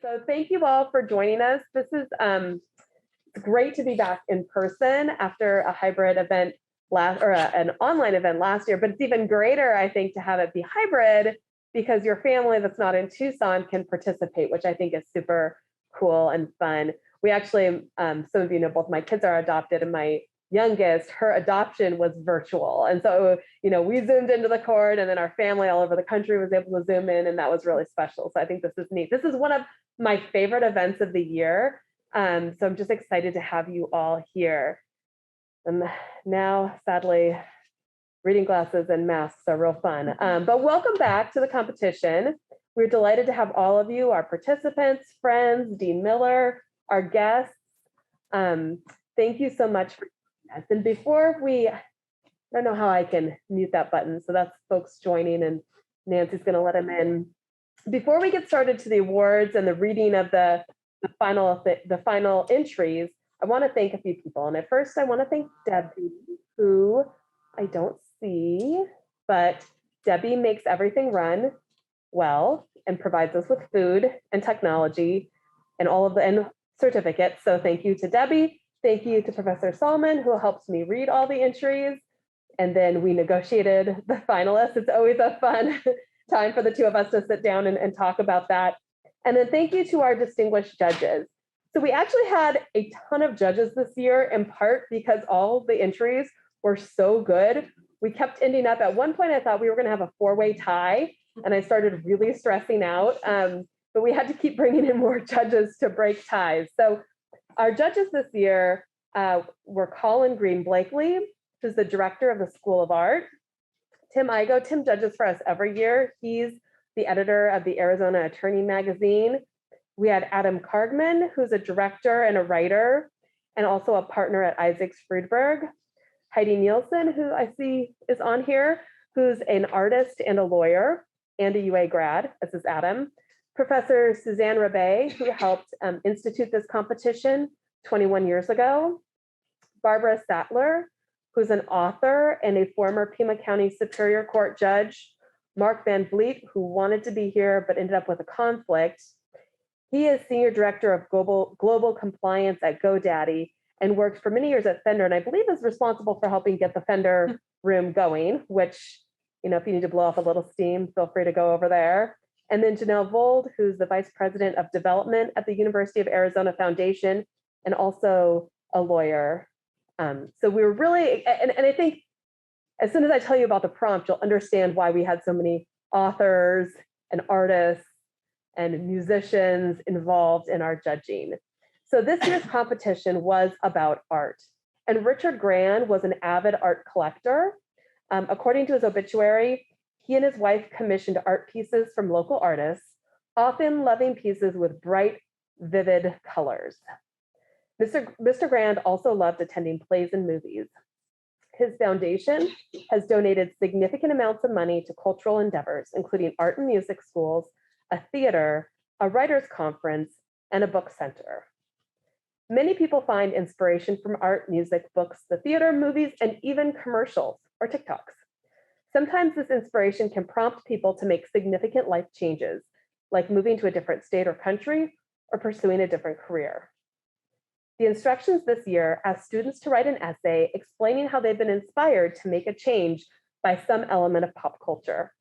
So thank you all for joining us. This is great to be back in person after a hybrid event an online event last year, but it's even greater, I think, to have it be hybrid because your family that's not in Tucson can participate, which I think is super cool and fun. We actually, some of you know, both my kids are adopted, and my youngest, her adoption was virtual. And so, we zoomed into the court, and then our family all over the country was able to zoom in, and that was really special. So I think this is neat. This is one of my favorite events of the year. So I'm just excited to have you all here. And now, sadly, reading glasses and masks are real fun. But welcome back to the competition. We're delighted to have all of you, our participants, friends, Dean Miller, our guests. Thank you so much for joining us. And before I don't know how I can mute that button, so that's folks joining, and Nancy's going to let them in. Before we get started to the awards and the reading of the final entries, I want to thank a few people. And at first, I want to thank Debbie, who I don't see, but Debbie makes everything run well and provides us with food and technology and and certificates. So thank you to Debbie. Thank you to Professor Solomon, who helps me read all the entries. And then we negotiated the finalists. It's always a fun time for the two of us to sit down and talk about that. And then thank you to our distinguished judges. So we actually had a ton of judges this year, in part because all the entries were so good. We kept ending up, at one point I thought we were going to have a four-way tie, and I started really stressing out, but we had to keep bringing in more judges to break ties. So our judges this year were Colin Green Blakely, who's the director of the School of Art. Tim Igoe. Tim judges for us every year. He's the editor of the Arizona Attorney magazine. We had Adam Kargman, who's a director and a writer, and also a partner at Isaacs Friedberg. Heidi Nielsen, who I see is on here, who's an artist and a lawyer and a UA grad, as is Adam. Professor Suzanne Rebay, who helped institute this competition 21 years ago. Barbara Sattler, who's an author and a former Pima County Superior Court judge. Mark Van Vliet, who wanted to be here but ended up with a conflict. He is Senior Director of Global Compliance at GoDaddy and worked for many years at Fender, and I believe is responsible for helping get the Fender room going, which, if you need to blow off a little steam, feel free to go over there. And then Janelle Vold, who's the Vice President of Development at the University of Arizona Foundation and also a lawyer. So we were really, and I think as soon as I tell you about the prompt, you'll understand why we had so many authors and artists and musicians involved in our judging. So this year's competition was about art. And Richard Grand was an avid art collector. According to his obituary, he and his wife commissioned art pieces from local artists, often loving pieces with bright, vivid colors. Mr. Grand also loved attending plays and movies. His foundation has donated significant amounts of money to cultural endeavors, including art and music schools, a theater, a writers' conference, and a book center. Many people find inspiration from art, music, books, the theater, movies, and even commercials or TikToks. Sometimes this inspiration can prompt people to make significant life changes, like moving to a different state or country or pursuing a different career. The instructions this year ask students to write an essay explaining how they've been inspired to make a change by some element of pop culture.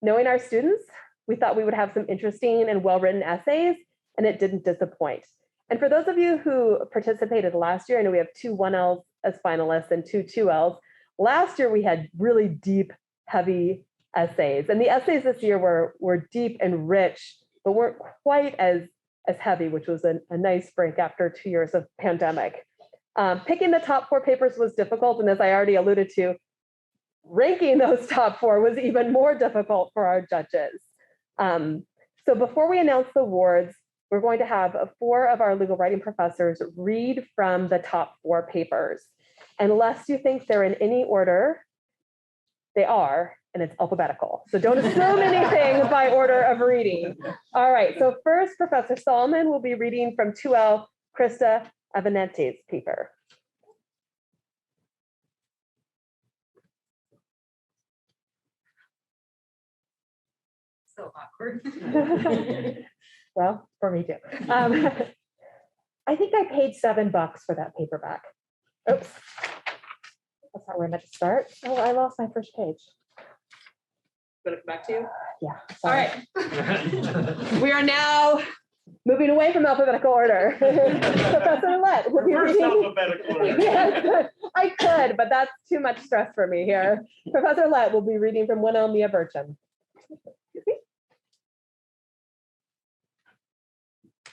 Knowing our students, we thought we would have some interesting and well-written essays, and it didn't disappoint. And for those of you who participated last year, I know we have 2 1Ls as finalists and 2 2Ls. Last year, we had really deep, heavy essays. And the essays this year were deep and rich, but weren't quite as heavy, which was a nice break after 2 years of pandemic. Picking the top 4 papers was difficult. And as I already alluded to, ranking those top 4 was even more difficult for our judges. So before we announce the awards, we're going to have 4 of our legal writing professors read from the top 4 papers. Unless you think they're in any order, they are, and it's alphabetical. So don't assume anything by order of reading. All right, so first, Professor Solomon will be reading from 2L Krista Avenetti's paper. So awkward. Well, for me too. I think I paid $7 for that paperback. Oops. That's not where I meant to start. Oh, I lost my first page. Gonna come back to you? Yeah. All Sorry. right. We are now moving away from alphabetical order. Professor Lett will be Reverse reading. alphabetical order. Yes, I could, but that's too much stress for me here. Professor Lett will be reading from One Elmia Burcham.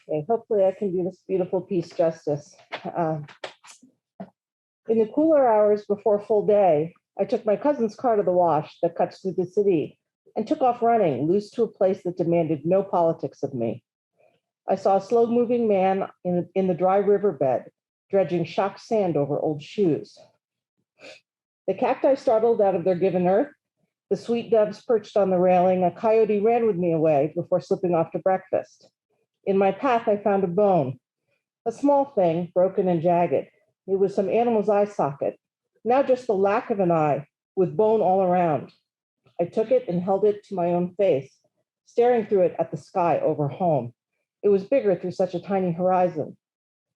Okay, hopefully I can do this beautiful piece justice. In the cooler hours before full day, I took my cousin's car to the wash that cuts through the city and took off running, loose to a place that demanded no politics of me. I saw a slow-moving man in the dry riverbed, dredging shocked sand over old shoes. The cacti startled out of their given earth, the sweet doves perched on the railing, a coyote ran with me away before slipping off to breakfast. In my path, I found a bone, a small thing, broken and jagged. It was some animal's eye socket, now just the lack of an eye, with bone all around. I took it and held it to my own face, staring through it at the sky over home. It was bigger through such a tiny horizon.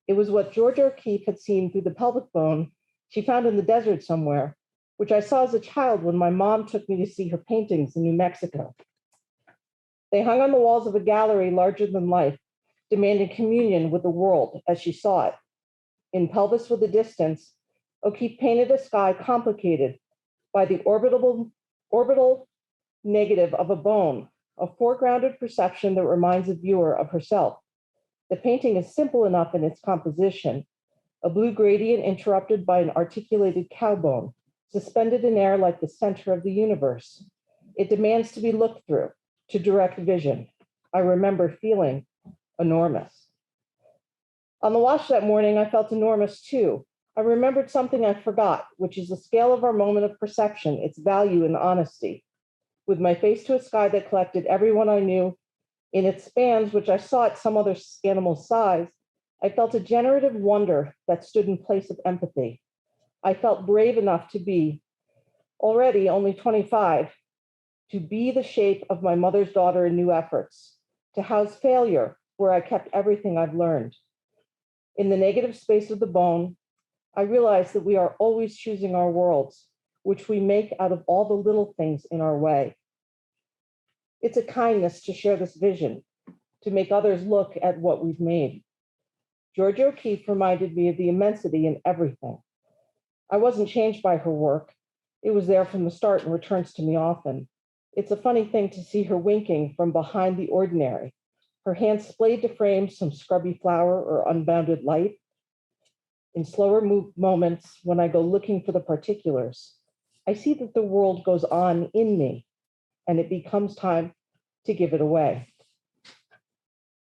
It was what Georgia O'Keeffe had seen through the pelvic bone she found in the desert somewhere, which I saw as a child when my mom took me to see her paintings in New Mexico. They hung on the walls of a gallery larger than life, demanding communion with the world as she saw it. In Pelvis with a Distance, O'Keeffe painted a sky complicated by the orbital negative of a bone, a foregrounded perception that reminds the viewer of herself. The painting is simple enough in its composition, a blue gradient interrupted by an articulated cow bone, suspended in air like the center of the universe. It demands to be looked through, to direct vision. I remember feeling enormous. On the wash that morning, I felt enormous too. I remembered something I forgot, which is the scale of our moment of perception, its value and honesty. With my face to a sky that collected everyone I knew in its spans, which I saw at some other animal's size, I felt a generative wonder that stood in place of empathy. I felt brave enough to be, already only 25, to be the shape of my mother's daughter in new efforts, to house failure where I kept everything I've learned. In the negative space of the bone, I realized that we are always choosing our worlds, which we make out of all the little things in our way. It's a kindness to share this vision, to make others look at what we've made. Georgia O'Keeffe reminded me of the immensity in everything. I wasn't changed by her work. It was there from the start and returns to me often. It's a funny thing to see her winking from behind the ordinary, her hands splayed to frame some scrubby flower or unbounded light. In slower moments, when I go looking for the particulars, I see that the world goes on in me, and it becomes time to give it away.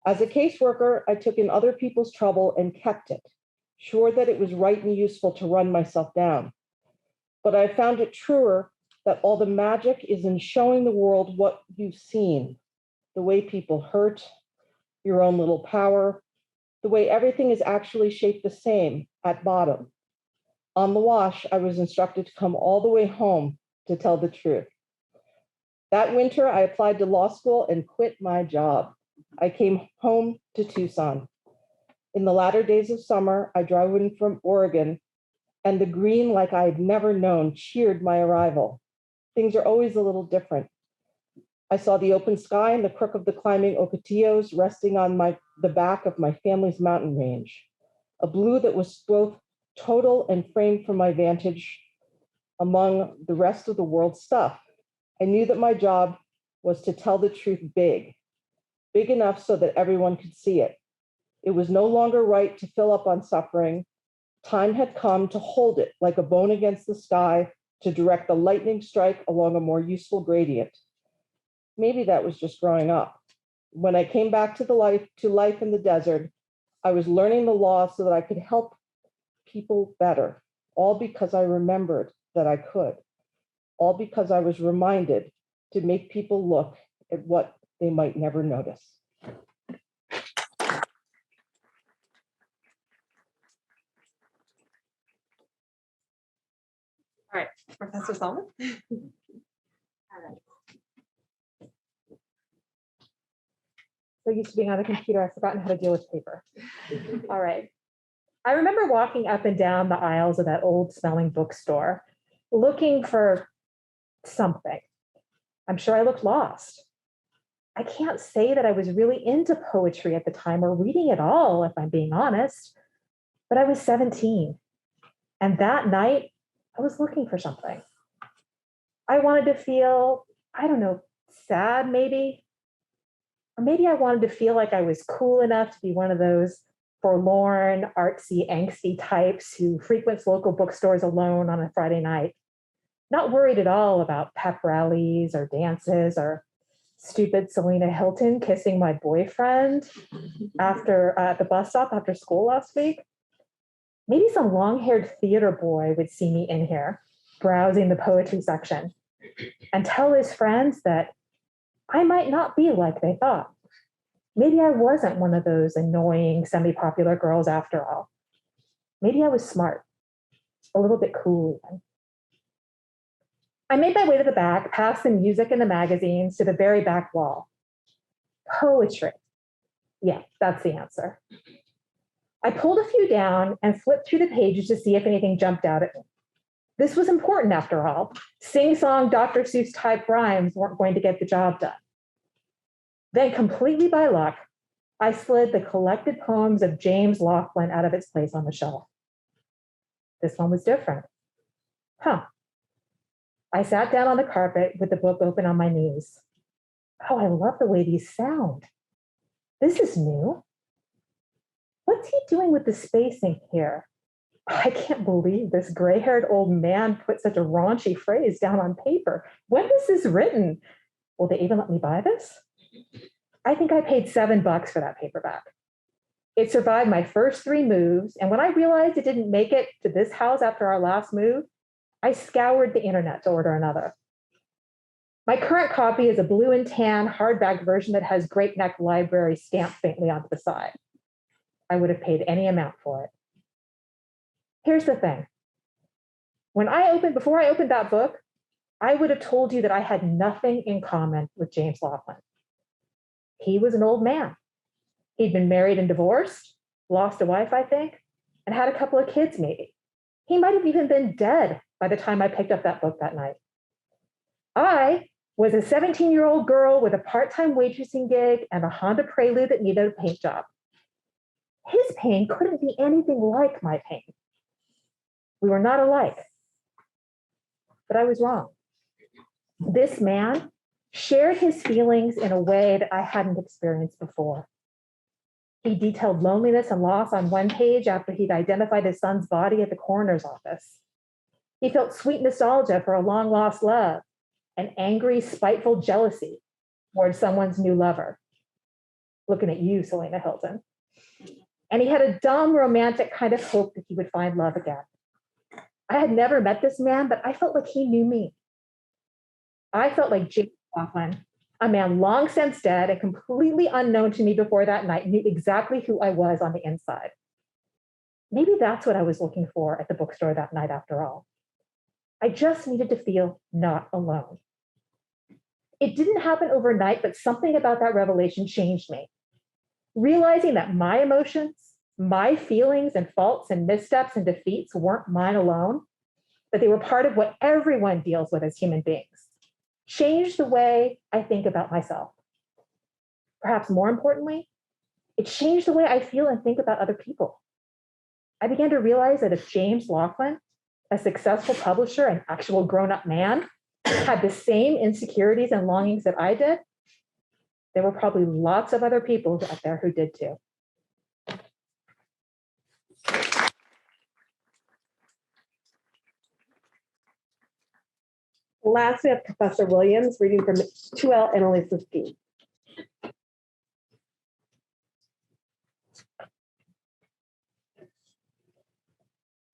As a caseworker, I took in other people's trouble and kept it, sure that it was right and useful to run myself down. But I found it truer that all the magic is in showing the world what you've seen, the way people hurt, your own little power, the way everything is actually shaped the same at bottom. On the wash, I was instructed to come all the way home to tell the truth. That winter, I applied to law school and quit my job. I came home to Tucson. In the latter days of summer, I drove in from Oregon, and the green, like I had never known, cheered my arrival. Things are always a little different. I saw the open sky and the crook of the climbing Ocotillos resting on the back of my family's mountain range, a blue that was both total and framed from my vantage among the rest of the world's stuff. I knew that my job was to tell the truth big enough so that everyone could see it. It was no longer right to fill up on suffering. Time had come to hold it like a bone against the sky, to direct the lightning strike along a more useful gradient. Maybe that was just growing up. When I came back to life in the desert, I was learning the law so that I could help people better, all because I remembered that I could, all because I was reminded to make people look at what they might never notice. All right, Professor Solomon. So used to being on the computer, I've forgotten how to deal with paper. All right. I remember walking up and down the aisles of that old smelling bookstore, looking for something. I'm sure I looked lost. I can't say that I was really into poetry at the time or reading at all, if I'm being honest, but I was 17. And that night, I was looking for something. I wanted to feel, I don't know, sad maybe. Or maybe I wanted to feel like I was cool enough to be one of those forlorn, artsy, angsty types who frequents local bookstores alone on a Friday night, not worried at all about pep rallies or dances or stupid Selena Hilton kissing my boyfriend after at the bus stop after school last week. Maybe some long-haired theater boy would see me in here, browsing the poetry section, and tell his friends that I might not be like they thought. Maybe I wasn't one of those annoying, semi-popular girls after all. Maybe I was smart, a little bit cool even. I made my way to the back, past the music and the magazines, to the very back wall. Poetry. Yeah, that's the answer. I pulled a few down and flipped through the pages to see if anything jumped out at me. This was important after all. Sing-song Dr. Seuss type rhymes weren't going to get the job done. Then, completely by luck, I slid the collected poems of James Laughlin out of its place on the shelf. This one was different. I sat down on the carpet with the book open on my knees. Oh, I love the way these sound. This is new. What's he doing with the spacing here? I can't believe this gray-haired old man put such a raunchy phrase down on paper. When was this written? Will they even let me buy this? I think I paid $7 for that paperback. It survived my first 3 moves, and when I realized it didn't make it to this house after our last move, I scoured the internet to order another. My current copy is a blue and tan hardback version that has Great Neck Library stamped faintly onto the side. I would have paid any amount for it. Here's the thing. Before I opened that book, I would have told you that I had nothing in common with James Laughlin. He was an old man. He'd been married and divorced, lost a wife, I think, and had a couple of kids maybe. He might have even been dead by the time I picked up that book that night. I was a 17-year-old girl with a part-time waitressing gig and a Honda Prelude that needed a paint job. His pain couldn't be anything like my pain. We were not alike. But I was wrong. This man shared his feelings in a way that I hadn't experienced before. He detailed loneliness and loss on one page after he'd identified his son's body at the coroner's office. He felt sweet nostalgia for a long-lost love and angry, spiteful jealousy towards someone's new lover. Looking at you, Selena Hilton. And he had a dumb, romantic kind of hope that he would find love again. I had never met this man, but I felt like he knew me. I felt like James Laughlin, a man long since dead and completely unknown to me before that night, knew exactly who I was on the inside. Maybe that's what I was looking for at the bookstore that night after all. I just needed to feel not alone. It didn't happen overnight, but something about that revelation changed me. Realizing that my emotions, my feelings and faults and missteps and defeats weren't mine alone, but they were part of what everyone deals with as human beings, changed the way I think about myself. Perhaps more importantly, it changed the way I feel and think about other people. I began to realize that if James Laughlin, a successful publisher and actual grown-up man, had the same insecurities and longings that I did, there were probably lots of other people out there who did too. Last, we have Professor Williams reading from 2L Annalise's P.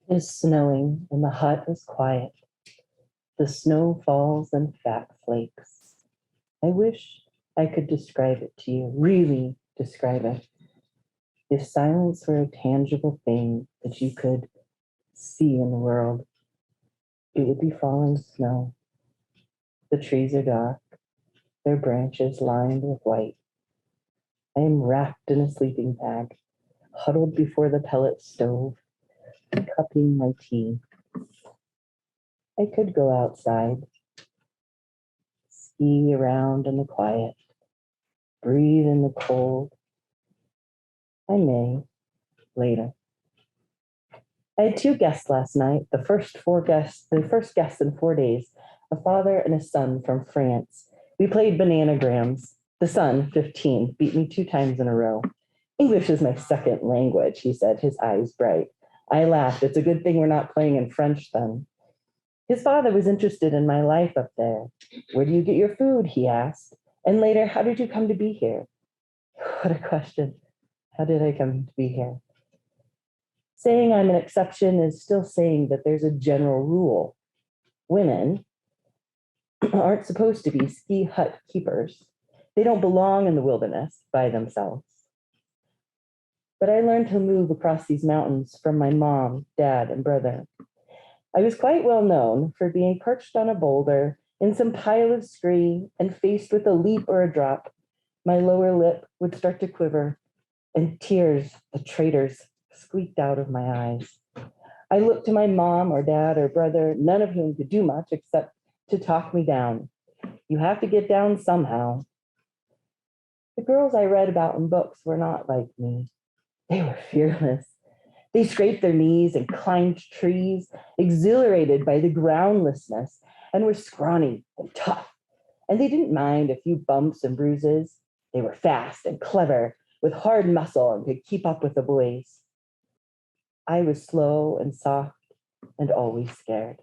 It is snowing and the hut is quiet. The snow falls in fat flakes. I wish I could describe it to you, really describe it. If silence were a tangible thing that you could see in the world, it would be falling snow. The trees are dark, their branches lined with white. I am wrapped in a sleeping bag, huddled before the pellet stove, cupping my tea. I could go outside, ski around in the quiet, breathe in the cold. I may later. I had 2 guests last night, the first guests in 4 days, a father and a son from France. We played bananagrams. The son, 15, beat me 2 times in a row. English is my second language, he said, his eyes bright. I laughed. It's a good thing we're not playing in French then. His father was interested in my life up there. Where do you get your food? He asked. And later, how did you come to be here? What a question. How did I come to be here? Saying I'm an exception is still saying that there's a general rule. Women aren't supposed to be ski hut keepers. They don't belong in the wilderness by themselves. But I learned to move across these mountains from my mom, dad, and brother. I was quite well known for being perched on a boulder in some pile of scree and faced with a leap or a drop. My lower lip would start to quiver and tears, the traitors, squeaked out of my eyes. I looked to my mom or dad or brother, none of whom could do much except to talk me down. You have to get down somehow. The girls I read about in books were not like me. They were fearless. They scraped their knees and climbed trees, exhilarated by the groundlessness, and were scrawny and tough. And they didn't mind a few bumps and bruises. They were fast and clever, with hard muscle, and could keep up with the boys. I was slow and soft and always scared.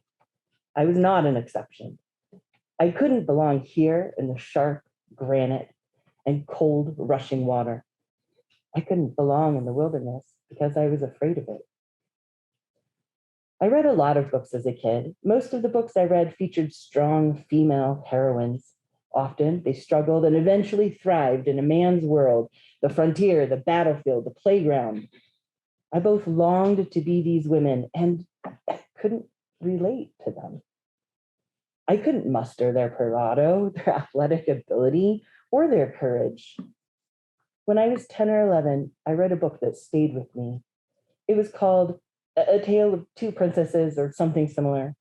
I was not an exception. I couldn't belong here in the sharp granite and cold rushing water. I couldn't belong in the wilderness because I was afraid of it. I read a lot of books as a kid. Most of the books I read featured strong female heroines. Often they struggled and eventually thrived in a man's world, the frontier, the battlefield, the playground. I both longed to be these women and couldn't relate to them. I couldn't muster their bravado, their athletic ability, or their courage. When I was 10 or 11, I read a book that stayed with me. It was called A Tale of Two Princesses or something similar.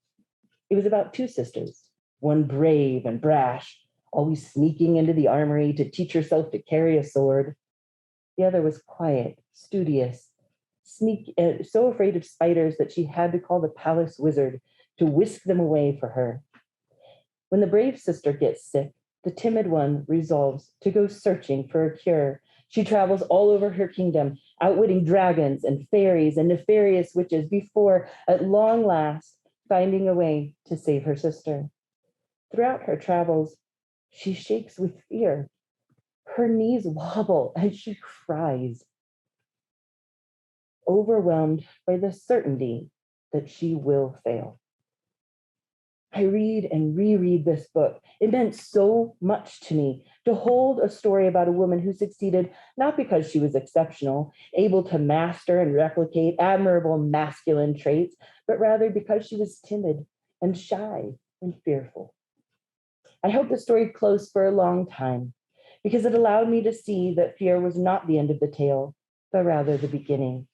It was about 2 sisters, one brave and brash, always sneaking into the armory to teach herself to carry a sword. The other was quiet, studious, so afraid of spiders that she had to call the palace wizard to whisk them away for her. When the brave sister gets sick, the timid one resolves to go searching for a cure. She travels all over her kingdom, outwitting dragons and fairies and nefarious witches before, at long last, finding a way to save her sister. Throughout her travels, she shakes with fear. Her knees wobble and she cries, overwhelmed by the certainty that she will fail. I read and reread this book. It meant so much to me to hold a story about a woman who succeeded not because she was exceptional, able to master and replicate admirable masculine traits, but rather because she was timid and shy and fearful. I held the story close for a long time because it allowed me to see that fear was not the end of the tale, but rather the beginning,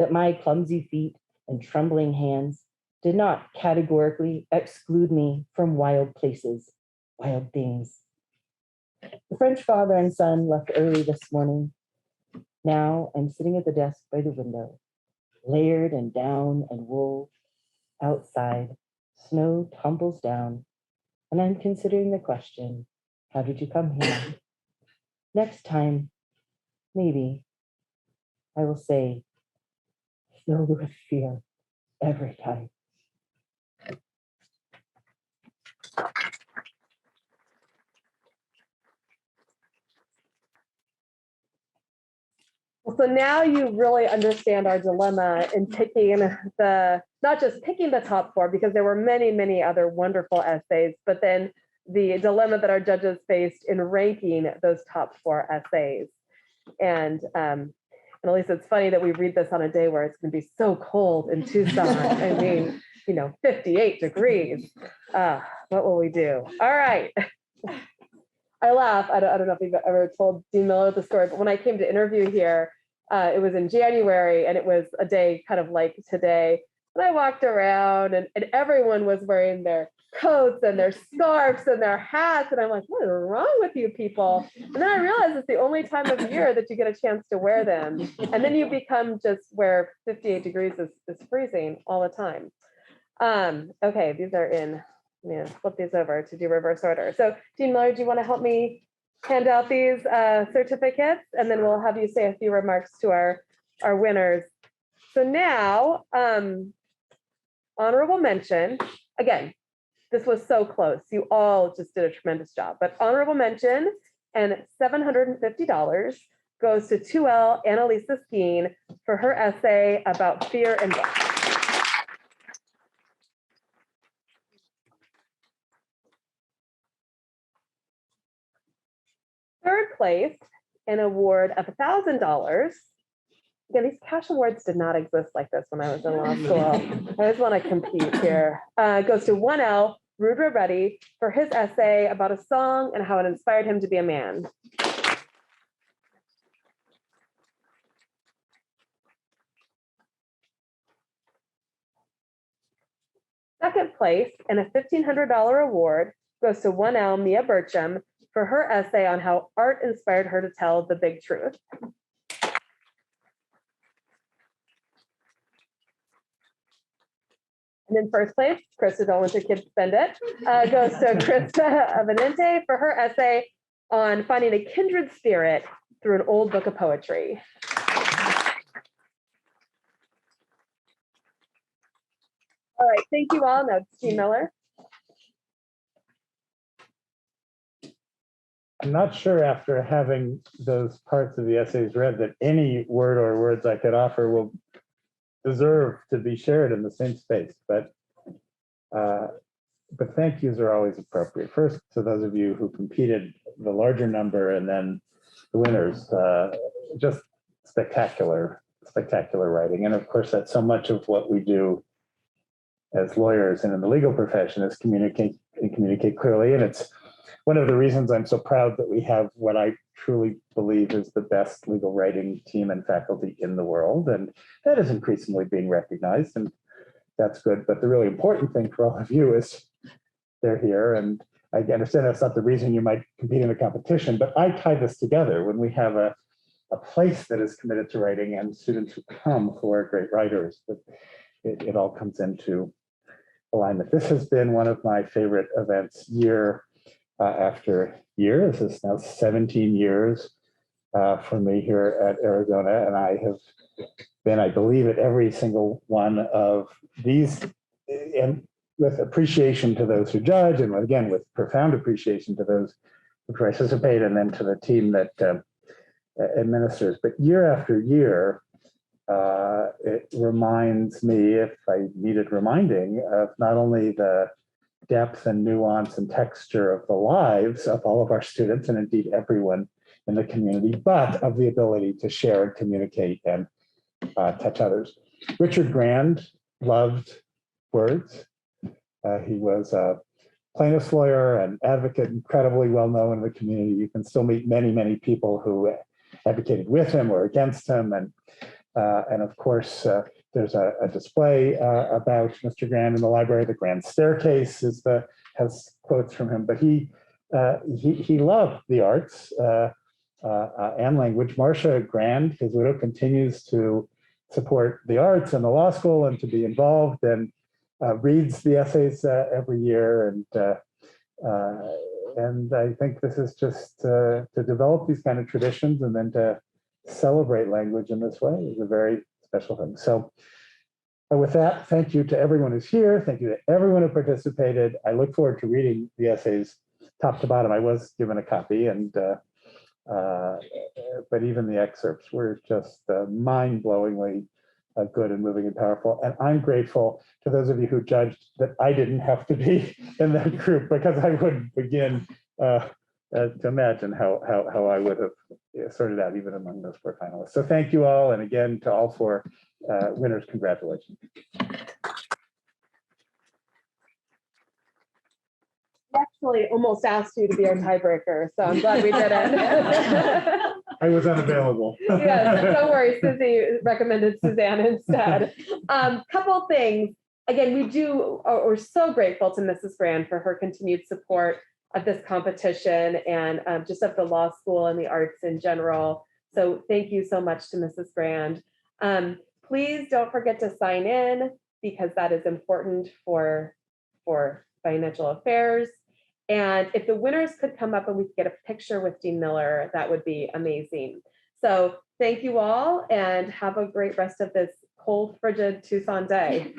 that my clumsy feet and trembling hands did not categorically exclude me from wild places, wild things. The French father and son left early this morning. Now I'm sitting at the desk by the window, layered and down and wool. Outside, snow tumbles down, and I'm considering the question, how did you come here? Next time, maybe, I will say, filled with fear every time. So now you really understand our dilemma in picking not just picking the top 4, because there were many, many other wonderful essays, but then the dilemma that our judges faced in ranking those top 4 essays. And Elisa, it's funny that we read this on a day where it's going to be so cold in Tucson. I mean, 58 degrees. What will we do? All right. I laugh. I don't know if you've ever told Dean Miller the story, but when I came to interview here, it was in January and it was a day kind of like today. And I walked around and everyone was wearing their coats and their scarves and their hats. And I'm like, what is wrong with you people? And then I realized it's the only time of year that you get a chance to wear them. And then you become just where 58 degrees is freezing all the time. Okay, these are in, flip these over to do reverse order. So Dean Miller, do you want to help me hand out these certificates? And then we'll have you say a few remarks to our winners. So now, honorable mention, again, this was so close. You all just did a tremendous job, but honorable mention and $750 goes to 2L Annalisa Skeen for her essay about fear and death. Third place, an award of $1,000. Again, these cash awards did not exist like this when I was in law school. I just want to compete here. Goes to 1L, Rudra Reddy, for his essay about a song and how it inspired him to be a man. Second place, and a $1,500 award goes to 1L, Mia Burcham, for her essay on how art inspired her to tell the big truth. And in first place, Krista, don't let your kids spend it, goes to Krista Avenente for her essay on finding a kindred spirit through an old book of poetry. All right, thank you all. Now, Dean Miller. I'm not sure after having those parts of the essays read that any word or words I could offer will deserve to be shared in the same space, but thank yous are always appropriate. First, to those of you who competed, the larger number, and then the winners, just spectacular writing. And of course, that's so much of what we do as lawyers and in the legal profession is communicate clearly. And it's one of the reasons I'm so proud that we have what I truly believe is the best legal writing team and faculty in the world. And that is increasingly being recognized, and that's good. But the really important thing for all of you is they're here. And I understand that's not the reason you might compete in a competition, but I tie this together when we have a place that is committed to writing and students who come who are great writers, but it all comes into alignment. This has been one of my favorite events year after year. This is now 17 years for me here at Arizona, and I have been, I believe, at every single one of these, and with appreciation to those who judge, and again, with profound appreciation to those who participate, and then to the team that administers. But year after year, it reminds me, if I needed reminding, of not only the depth and nuance and texture of the lives of all of our students, and indeed everyone in the community, but of the ability to share and communicate and touch others. Richard Grand loved words. He was a plaintiff's lawyer and advocate, incredibly well known in the community. You can still meet many, many people who advocated with him or against him. And of course, there's a display about Mr. Grand in the library. The Grand Staircase has quotes from him, but he loved the arts and language. Marcia Grand, his widow, continues to support the arts and the law school and to be involved, and reads the essays every year. And I think this is just to develop these kind of traditions and then to celebrate language in this way is a very special thing. So with that, thank you to everyone who's here. Thank you to everyone who participated. I look forward to reading the essays top to bottom. I was given a copy, and but even the excerpts were just mind-blowingly good and moving and powerful. And I'm grateful to those of you who judged that I didn't have to be in that group, because I wouldn't begin to imagine how I would have sorted out even among those 4 finalists. So thank you all. And again, to all 4 winners, congratulations. Next actually almost asked you to be our tiebreaker, so I'm glad we didn't. I was unavailable. Yes, don't worry, Susie recommended Suzanne instead. Couple things. Again, we're so grateful to Mrs. Brand for her continued support of this competition and just of the law school and the arts in general. So thank you so much to Mrs. Brand. Please don't forget to sign in because that is important for financial affairs. And if the winners could come up and we could get a picture with Dean Miller, that would be amazing. So thank you all and have a great rest of this cold, frigid Tucson day.